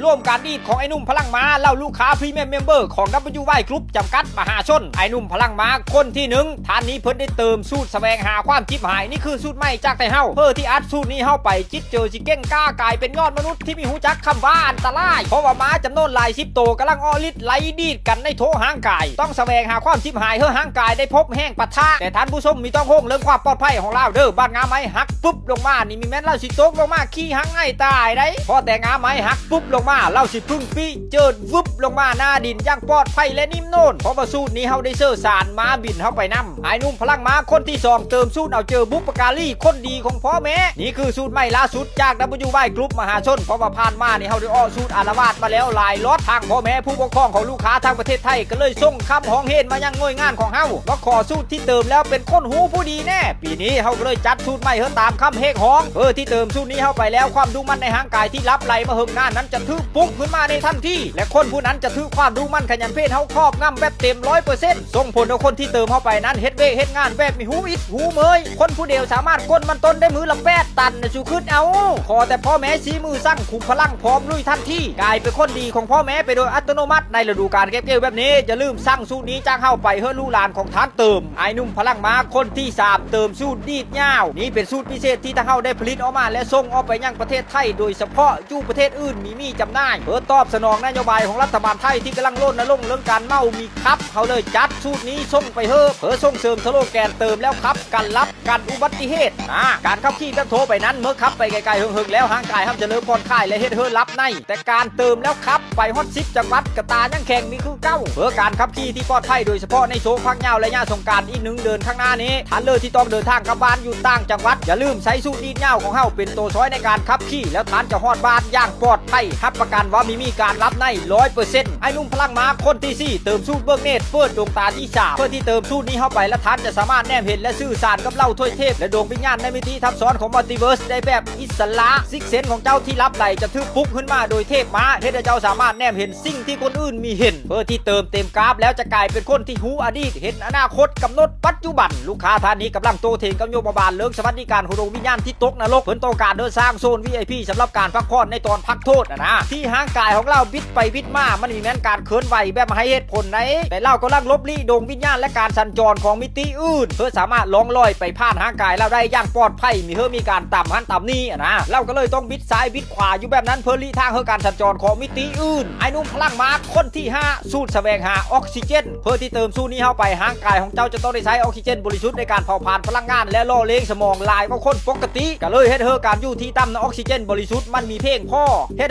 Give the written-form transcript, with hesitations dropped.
ร่วมการดีดของไอ้นุ่มพลังม้าเล่าลูกค้าพรีเมียมเมมเบอร์ของ WY Group จำกัดมหาชนไอ้นุ่มพลังม้าคนที่หนึ่งท่านนี้เพิ่นได้เติมสูตรแสวงหาความจิบหายนี่คือสูตรใหม่จากไทเฮาเพื่อที่อัดสูตรนี้เฮาไปจิตเจอสิเก่งกล้ากลายเป็นยอดมนุษย์ที่มีหูจักคำว่าอันตรายเพราะว่าม้าจำนวนหลาย10 ตัวกำลังออลิดไล่ดีดกันในโถหางกายต้องแสวงหาความจิบหายเพื่อหางกายได้พบแห้งปะทะแต่ท่านผู้ชมมีต้องโฮงเรื่องความปลอดภัยของเราเด้อบ้านงาไม้หักปุ๊บลงมานี่มีแม่นเล่าสิตกลงมาขี้หังไงตายได้พอแต่งาไม้หักปุ๊บลงมาเล่าสิพึ่งปีเจิดวึบลงมาหน้าดินอย่างปลอดภัยและนิ่มโน่นเพราะว่าสูตรนี้เฮาได้เสื้อสารม้าบินเข้าไปนำไอ้นุ่มพลังม้าคนที่2เติมสูตรเอาเจอบุปการีคนดีของพ่อแม่นี่คือสูตรใหม่ล่าสุดจาก WY Group มหาชนเพราะว่าผ่านมานี่เฮาได้อ้อสูตรอารวาสมาแล้วหลายล็อตทางพ่อแม่ผู้ปกครองของลูกค้าทางประเทศไทยก็เลยส่งคำห้องเฮนมายังหน่วยงานของเฮาว่าขอสูตรที่เติมแล้วเป็นคนหูผู้ดีแน่ปีนี้เฮาก็เลยจัดสูตรใหม่เฮาตามคำเฮกห้องที่เติมสูตรนี้เข้าไปแล้วความดูมั่นในร่างกายที่รับไหลมาเฮิงหน้านั้นจะทึกปุ๊บขึ้นมาในทันทีและคนผู้นั้นจะทึกความดูมั่นขยันเพศเฮาครอบงำแบบเต็ม 100% ส่งผลต่อคนที่เติมเข้าไปนั้นเฮ็ดเวเฮ็ดงานแบบมีหูอิดหูเมยคนผู้เดียวสามารถก้นมันต้นได้มือละ8 ตันนะชูขึ้นเอาขอแต่พ่อแม่สีมือสั่งคุมพลังพร้อมลุยทันทีกลายเป็นคนดีของพ่อแม่ไปโดยอัตโนมัติในฤดูกาลเก็บเกี่ยวแบบนี้จะลืมสั่งสูตรนี้จ้างเข้าไปเฮือลูหลานของท่านเติมไอ้นุ่มพลังม้าคนที่3เติมสูตรดีดยาวนี่เป็นสูตรพิเศษที่ทางเฮาได้ผลิตออกมาและส่งออกไปยังประเทศไทยโดยเฉพาะอยู่ประเทศอื่นมีจำหน่ายเพื่อตอบสนองนโยบายของรัฐบาลไทยที่กำลังรณรงค์เรื่องการเมามีครับเขาเลยจัดสูตรนี้ส่งไปเพื่อส่งเสริมสโลแกนเติมแล้วครับกันรับกันอุบัติเหตุการขับขี่แบบโทรไปนั้นเมื่อขับไปไกลๆเฮิงๆแล้วห่างกายห้ามเจริญผ่อนคลายและเฮ็ดเฮือรับในแต่การเติมแล้วครับไปฮอต10จังหวัดกระตายังแข่งมีคือเก้าเพื่อการขับขี่ที่ปลอดภัยโดยเฉพาะในโชว์พักยาวและย่าสงการอีก1 เดือนข้างหน้านี้ท่านเลยที่ต้องเดินทางกลับบ้านอยู่ต่างจังหวัดอย่าลืมใช้สูตรดีดยาวของเฮาเป็นตัวช้อยในการขับขี่แล้วท่านจะฮอดบ้านอย่างปลอดภัยรับประกันว่ามีการรับใน 100% ไอ้นุ่มพลังม้าคนที่4เติมสูตรเบิกเนตรเปิดดวงตาที่3เพื่อที่เติมสูตรนี้เข้าไปแล้วท่านจะสามารถแนมเห็นและสื่อสารกับเหล่าถ้วยเทพและดวงวิญญาณในมิติทับซ้อนของมัลติเวิร์สได้แบบอิสระซิกเซนของเจ้าที่รับไหลจะทึกปุ๊บขึ้นมาโดยเทพม้าเฮ็ดให้เจ้าสามารถแนมเห็นสิ่งที่คนอื่นมีเห็นเพื่อที่เติมเต็มกราฟแล้วจะกลายเป็นคนที่หูอดีตเห็นอนาคตกำหนดปัจจุบันลูกค้าท่านนี้กำลังโตเทงกับโยมบาลเลิกสวัสดิการของดวงวิญญาณที่ตกนรกเพิ่นต้องการเดินสร้างโซน VIP สำหรับการพักผ่อนในตอนพักโทษนะที่ห่างกายของเราบิดไปบิดมามันมีแม้นการเคลื่อนไหวแบบให้เหตุผลไหนแต่เรากำลังลบลี้ดวงวิญญาณและการสัญจรของมิติอื่นเพื่อสามารถล่องลอยไปผ่านห่างกายเราได้อย่างปลอดภัยมีการต่ำหันต่ำนี่นะเราก็เลยต้องบิดซ้ายบิดขวาอยู่แบบนั้นเพื่อลี้ทางเพื่อการสัญจรของมิติอื่นไอ้นุ่มพลังม้าคนที่5สูตรแสวงหาออกซิเจนเพื่อที่เติมสูตรนี้เข้าไปห่างกายของเจ้าจะต้องได้ใช้ออกซิเจนบริสุทธิ์ในการเผาผลาญพลังงานและล่อเลี้ยงสมองลายของคนปกติก็เลยเฮ็ดให้การอยู่ที่ต่ำออกซิเจนบริสุทธิ์มันมีเพียงพอเฮ็ด